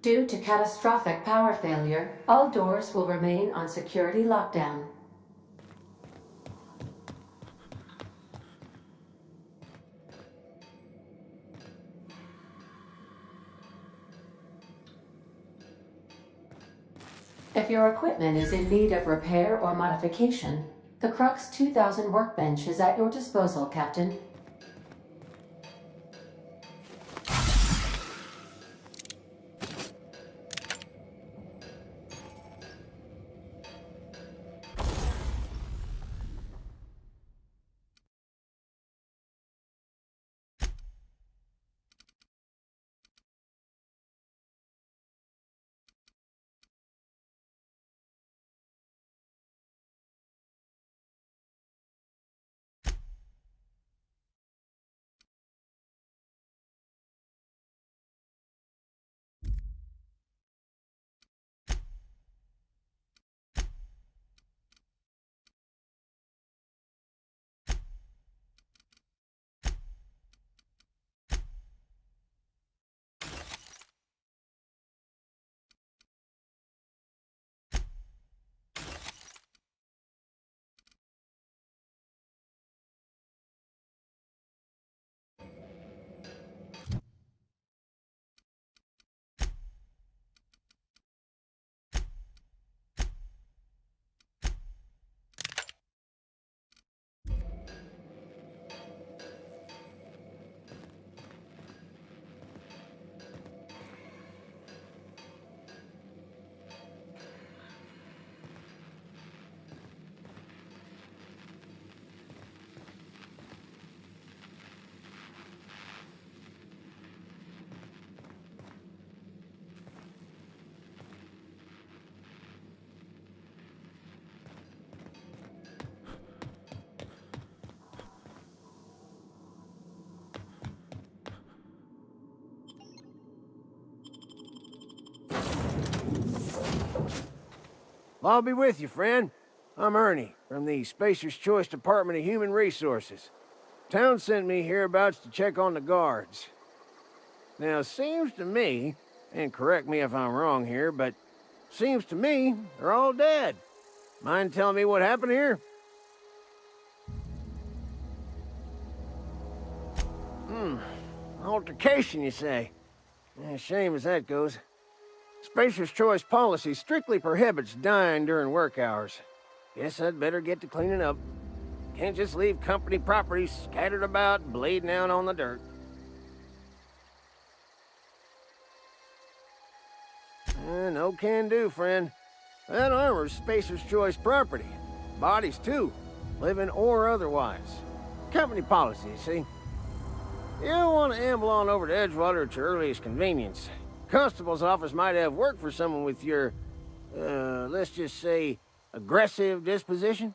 Due to catastrophic power failure, all doors will remain on security lockdown. If your equipment is in need of repair or modification, the Crux 2000 workbench is at your disposal, Captain. I'll be with you, friend. I'm Ernie, from the Spacer's Choice Department of Human Resources. Town sent me hereabouts to check on the guards. Now, seems to me, and correct me if I'm wrong here, but seems to me they're all dead. Mind telling me what happened here? Altercation, you say? Shame as that goes. Spacer's Choice policy strictly prohibits dying during work hours. Guess I'd better get to cleaning up. Can't just leave company property scattered about, bleeding out on the dirt. No can do, friend. That armor's Spacer's Choice property. Bodies, too. Living or otherwise. Company policy, you see. You don't want to amble on over to Edgewater at your earliest convenience. Constable's office might have work for someone with your, let's just say, aggressive disposition.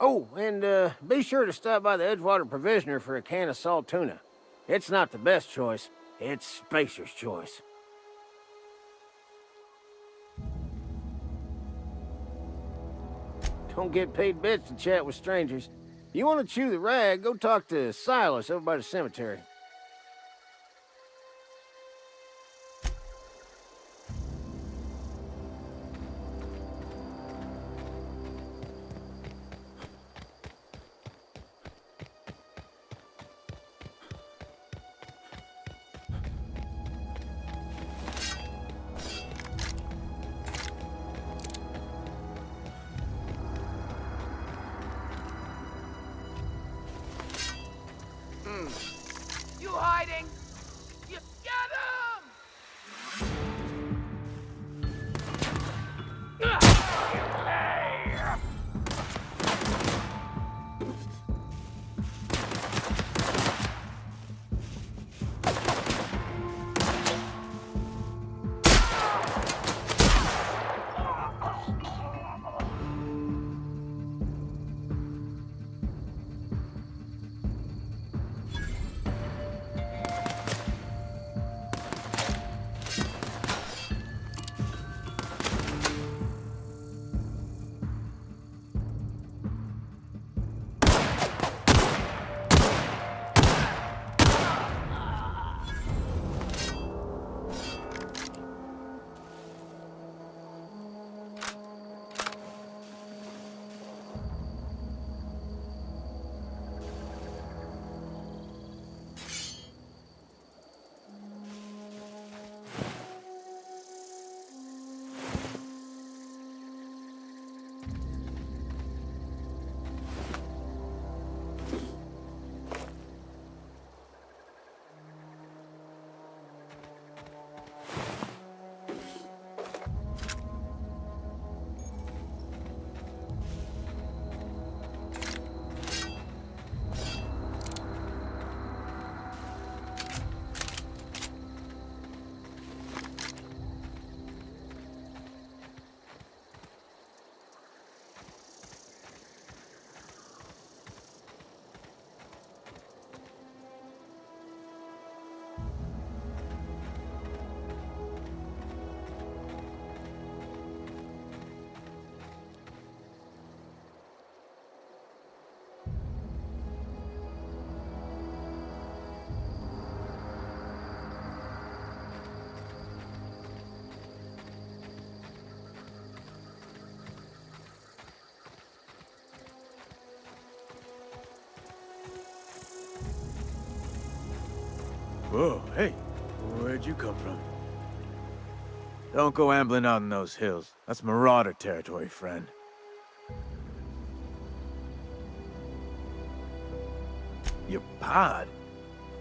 Oh, and be sure to stop by the Edgewater Provisioner for a can of salt tuna. It's not the best choice, it's Spacer's Choice. Don't get paid bits to chat with strangers. You want to chew the rag, go talk to Silas over by the cemetery. Whoa, hey, where'd you come from? Don't go ambling out in those hills. That's marauder territory, friend. Your pod?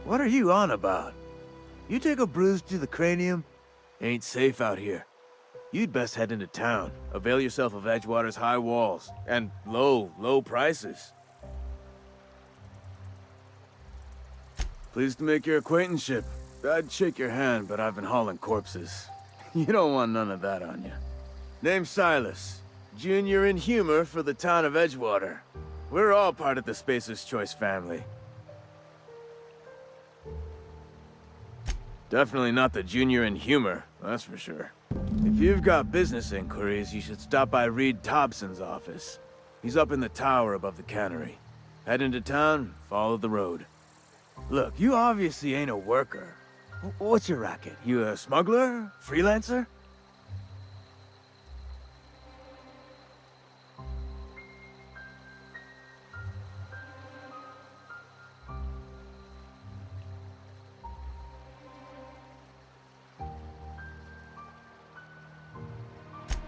What are you on about? You take a bruise to the cranium? Ain't safe out here. You'd best head into town. Avail yourself of Edgewater's high walls. And low prices. Pleased to make your acquaintanceship. I'd shake your hand, but I've been hauling corpses. You don't want none of that on you. Name's Silas. Junior in humor for the town of Edgewater. We're all part of the Spacer's Choice family. Definitely not the junior in humor, that's for sure. If you've got business inquiries, you should stop by Reed Thompson's office. He's up in the tower above the cannery. Head into town, follow the road. Look, you obviously ain't a worker. What's your racket? You a smuggler? Freelancer?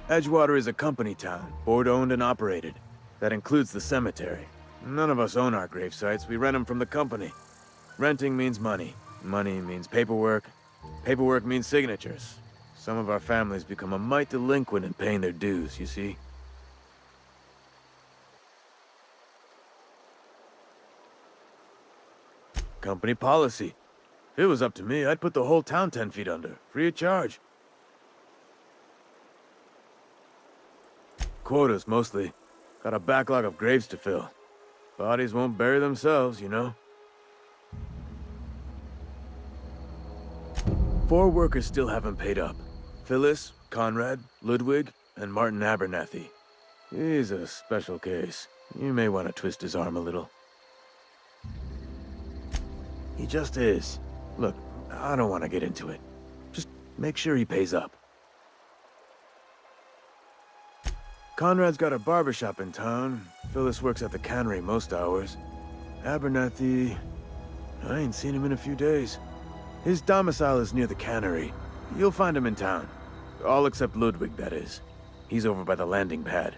Edgewater is a company town, board-owned and operated. That includes the cemetery. None of us own our grave sites, we rent them from the company. Renting means money. Money means paperwork. Paperwork means signatures. Some of our families become a mite delinquent in paying their dues, you see? Company policy. If it was up to me, I'd put the whole town 10 feet under, free of charge. Quotas, mostly. Got a backlog of graves to fill. Bodies won't bury themselves, you know? 4 workers still haven't paid up. Phyllis, Conrad, Ludwig, and Martin Abernathy. He's a special case. You may want to twist his arm a little. He just is. Look, I don't want to get into it. Just make sure he pays up. Conrad's got a barbershop in town. Phyllis works at the cannery most hours. Abernathy... I ain't seen him in a few days. His domicile is near the cannery. You'll find him in town. All except Ludwig, that is. He's over by the landing pad.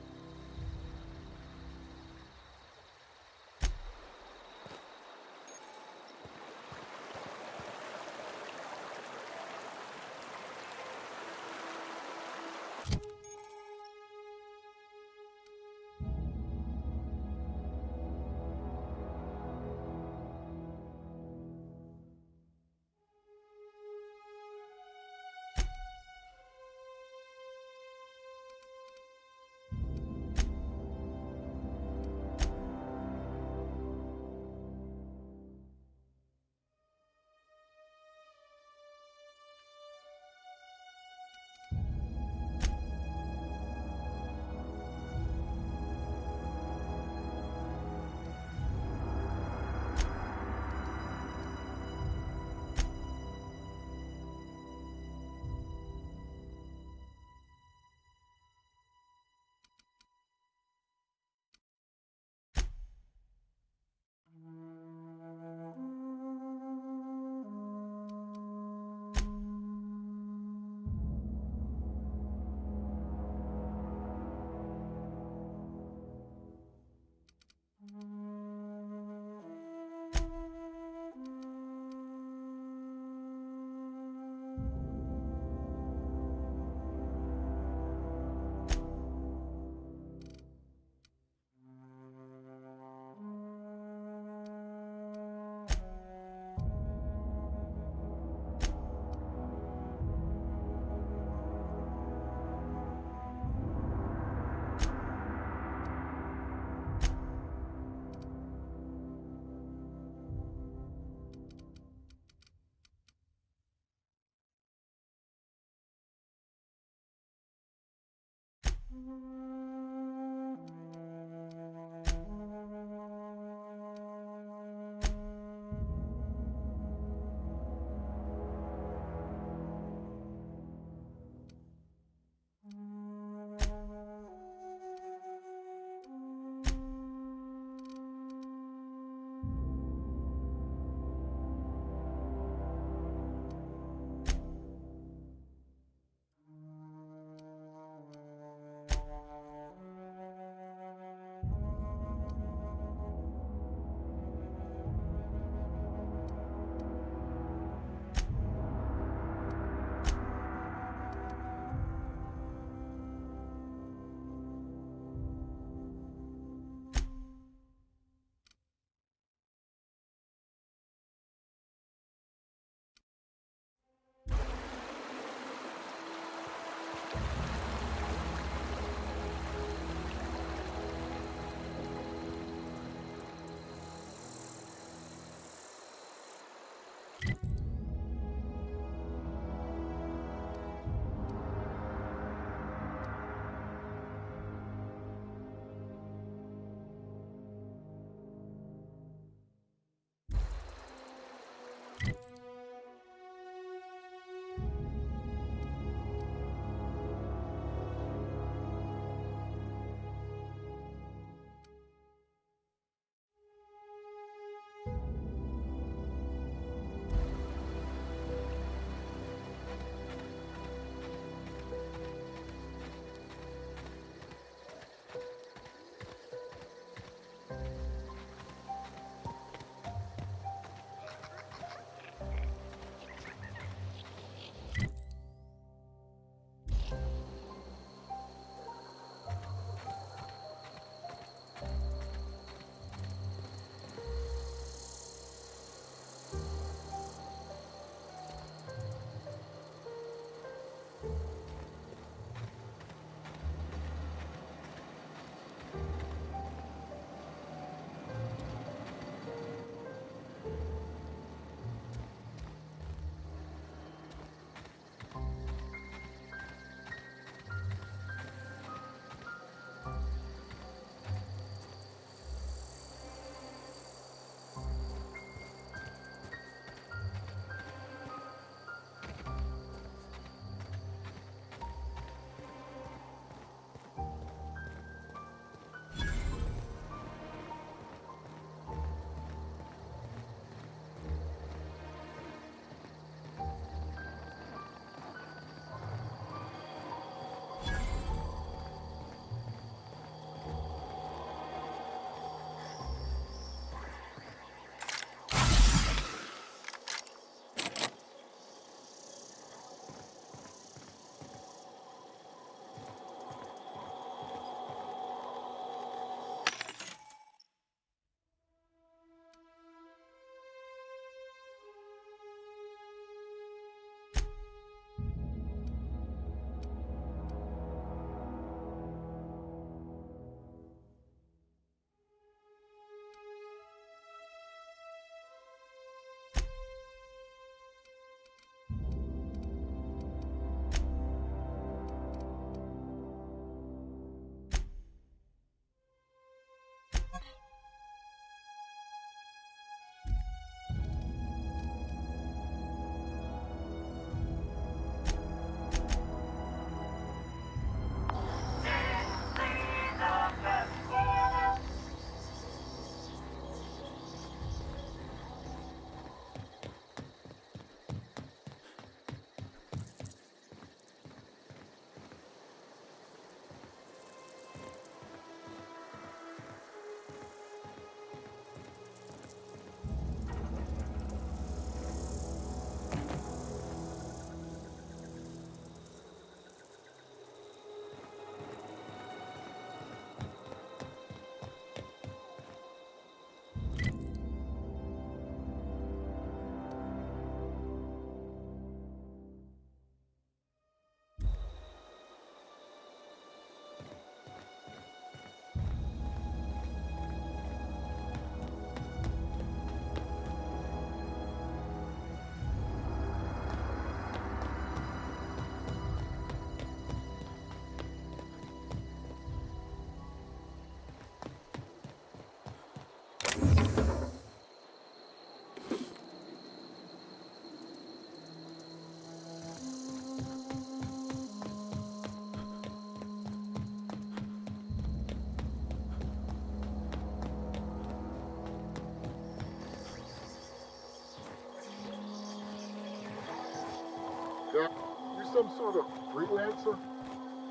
Got you some sort of freelancer?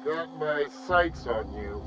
Got my sights on you.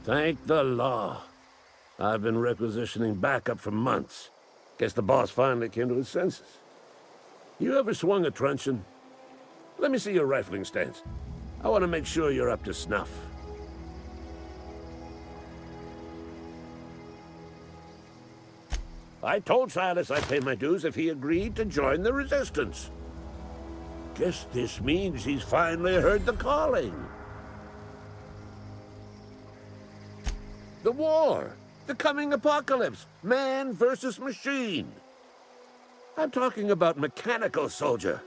Thank the law. I've been requisitioning backup for months. Guess the boss finally came to his senses. You ever swung a truncheon? Let me see your rifling stance. I want to make sure you're up to snuff. I told Silas I'd pay my dues if he agreed to join the resistance. Guess this means he's finally heard the calling. The war! The coming apocalypse! Man versus machine! I'm talking about mechanical soldier.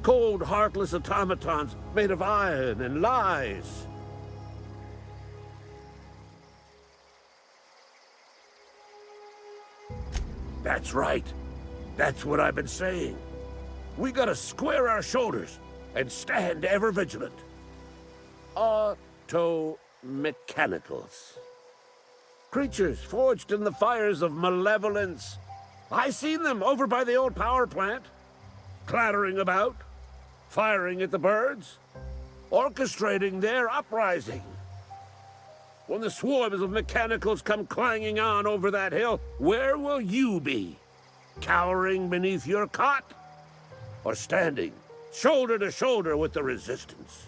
Cold, heartless automatons made of iron and lies. That's right. That's what I've been saying. We gotta square our shoulders and stand ever vigilant. Auto-mechanicals. Creatures forged in the fires of malevolence. I seen them over by the old power plant, clattering about, firing at the birds, orchestrating their uprising. When the swarms of mechanicals come clanging on over that hill, where will you be? Cowering beneath your cot? Or standing, shoulder to shoulder with the resistance?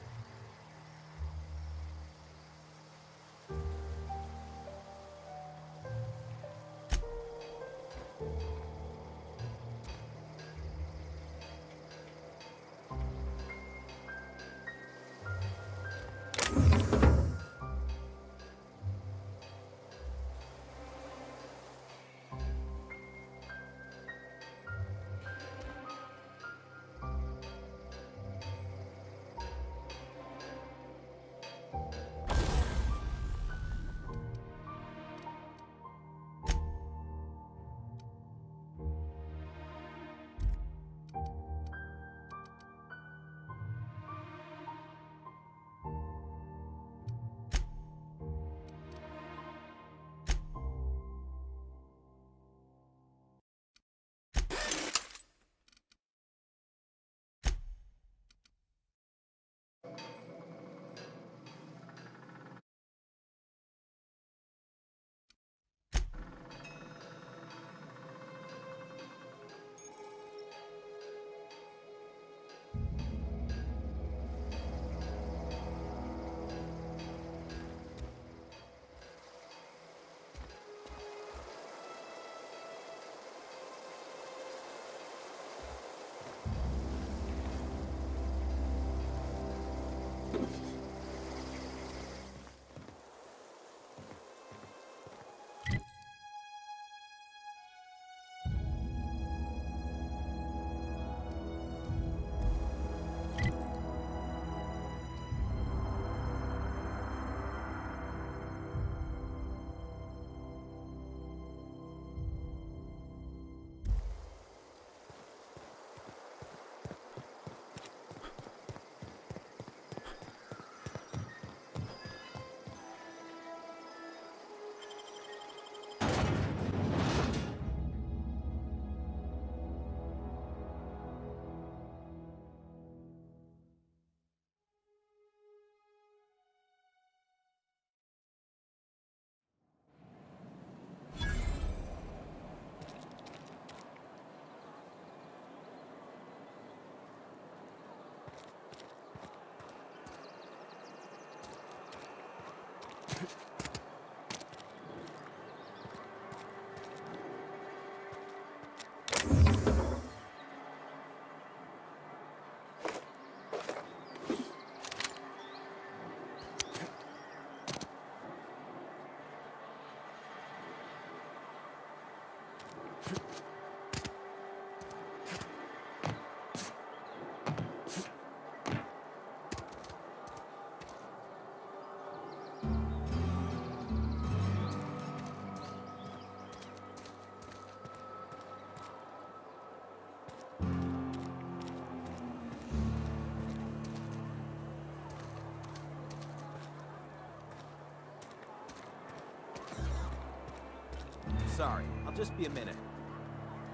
Sorry, I'll just be a minute.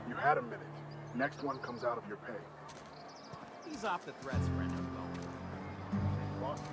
You had a minute. Next one comes out of your pay. Ease off the threats, friend. I'm going. Lost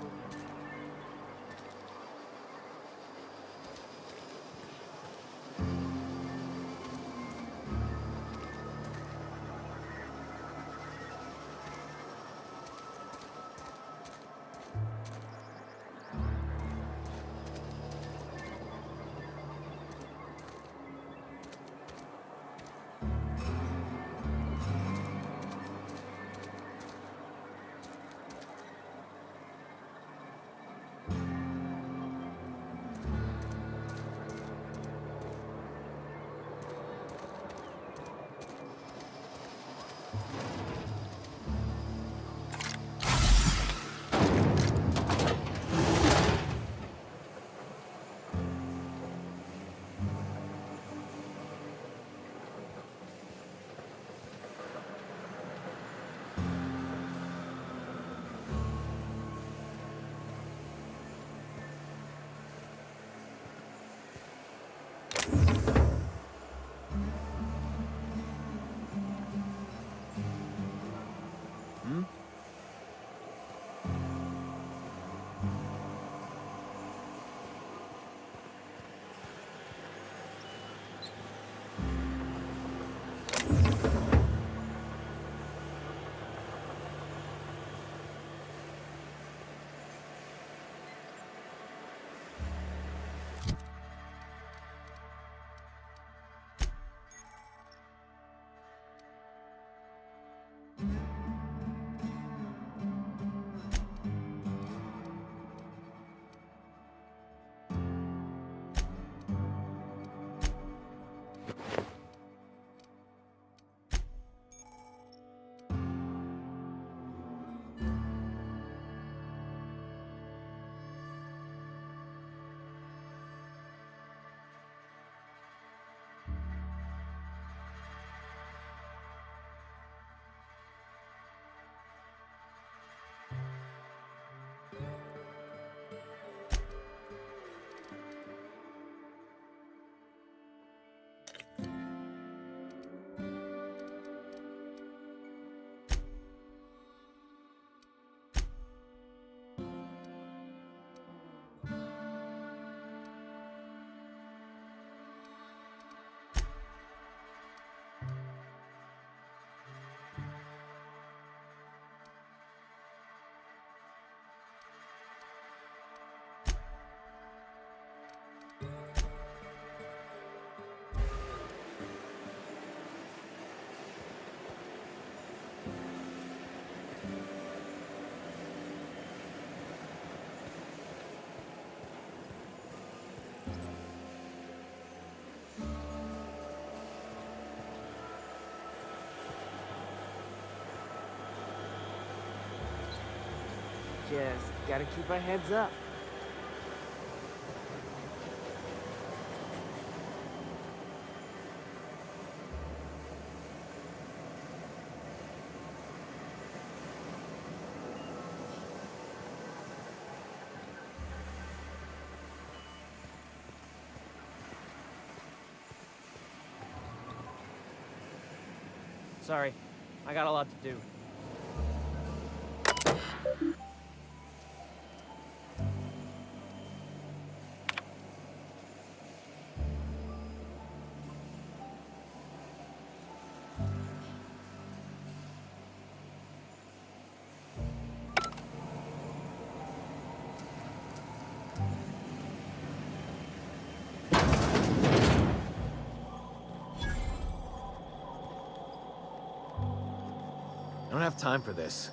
Just gotta keep our heads up. Sorry, I got a lot to do. I don't have time for this.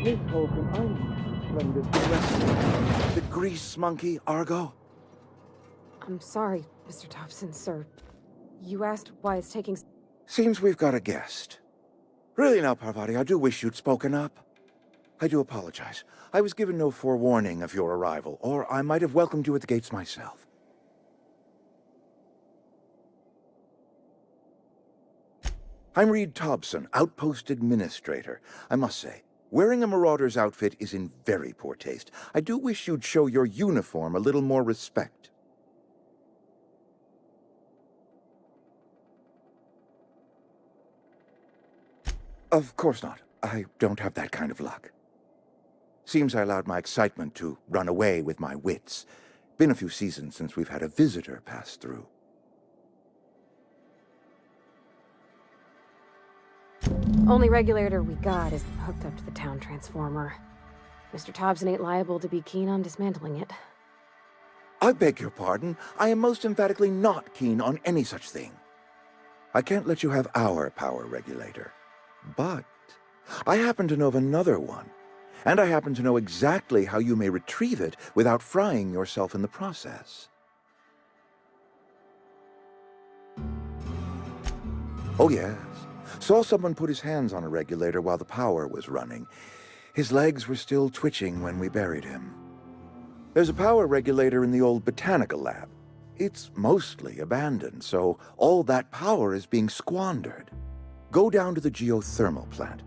This Halcyon Island, splendid. The grease monkey, Argo? I'm sorry, Mr. Thompson, sir. You asked why it's taking... Seems we've got a guest. Really now, Parvati, I do wish you'd spoken up. I do apologize. I was given no forewarning of your arrival, or I might have welcomed you at the gates myself. I'm Reed Thompson, Outpost Administrator. I must say, wearing a marauder's outfit is in very poor taste. I do wish you'd show your uniform a little more respect. Of course not. I don't have that kind of luck. Seems I allowed my excitement to run away with my wits. Been a few seasons since we've had a visitor pass through. Only regulator we got is hooked up to the town transformer. Mr. Thompson ain't liable to be keen on dismantling it. I beg your pardon. I am most emphatically not keen on any such thing. I can't let you have our power regulator. But I happen to know of another one. And I happen to know exactly how you may retrieve it without frying yourself in the process. Oh, yes. Saw someone put his hands on a regulator while the power was running. His legs were still twitching when we buried him. There's a power regulator in the old botanical lab. It's mostly abandoned, so all that power is being squandered. Go down to the geothermal plant.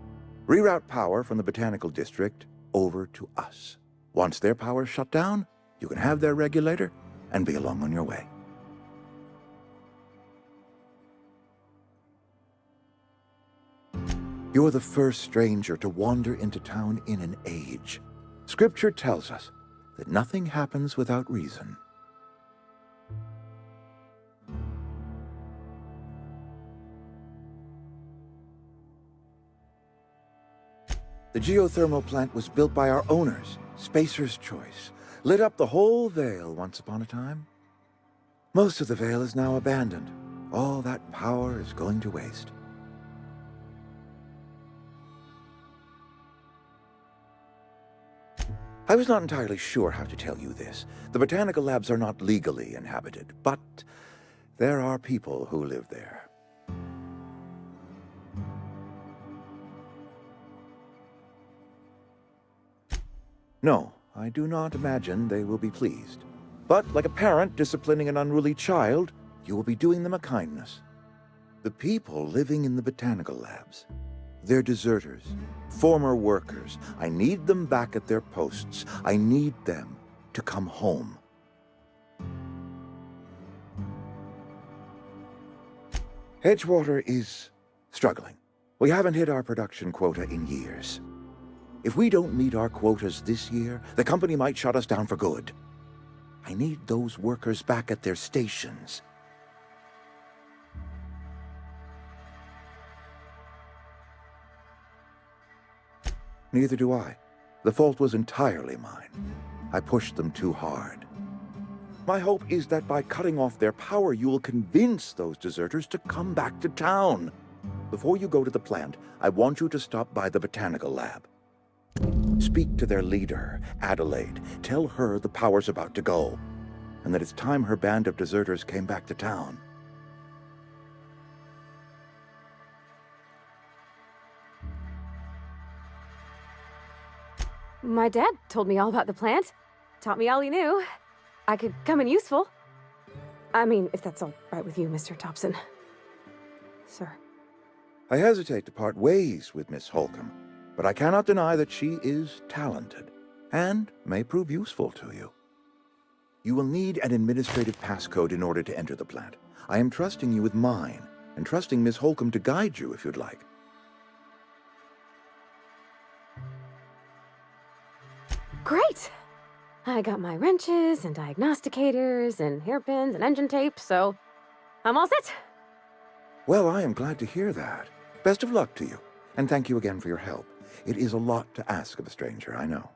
Reroute power from the botanical district over to us. Once their power's shut down, you can have their regulator and be along on your way. You're the first stranger to wander into town in an age. Scripture tells us that nothing happens without reason. The geothermal plant was built by our owners, Spacer's Choice. Lit up the whole Vale once upon a time. Most of the Vale is now abandoned. All that power is going to waste. I was not entirely sure how to tell you this. The botanical labs are not legally inhabited, but there are people who live there. No, I do not imagine they will be pleased. But like a parent disciplining an unruly child, you will be doing them a kindness. The people living in the botanical labs, they're deserters, former workers. I need them back at their posts. I need them to come home. Edgewater is struggling. We haven't hit our production quota in years. If we don't meet our quotas this year, the company might shut us down for good. I need those workers back at their stations. Neither do I. The fault was entirely mine. I pushed them too hard. My hope is that by cutting off their power, you will convince those deserters to come back to town. Before you go to the plant, I want you to stop by the botanical lab. Speak to their leader, Adelaide. Tell her the power's about to go, and that it's time her band of deserters came back to town. My dad told me all about the plant. Taught me all he knew. I could come in useful. I mean, if that's all right with you, Mr. Thompson. Sir. I hesitate to part ways with Miss Holcomb, but I cannot deny that she is talented, and may prove useful to you. You will need an administrative passcode in order to enter the plant. I am trusting you with mine, and trusting Miss Holcomb to guide you if you'd like. Great! I got my wrenches and diagnosticators and hairpins and engine tape, so I'm all set. Well, I am glad to hear that. Best of luck to you, and thank you again for your help. It is a lot to ask of a stranger, I know.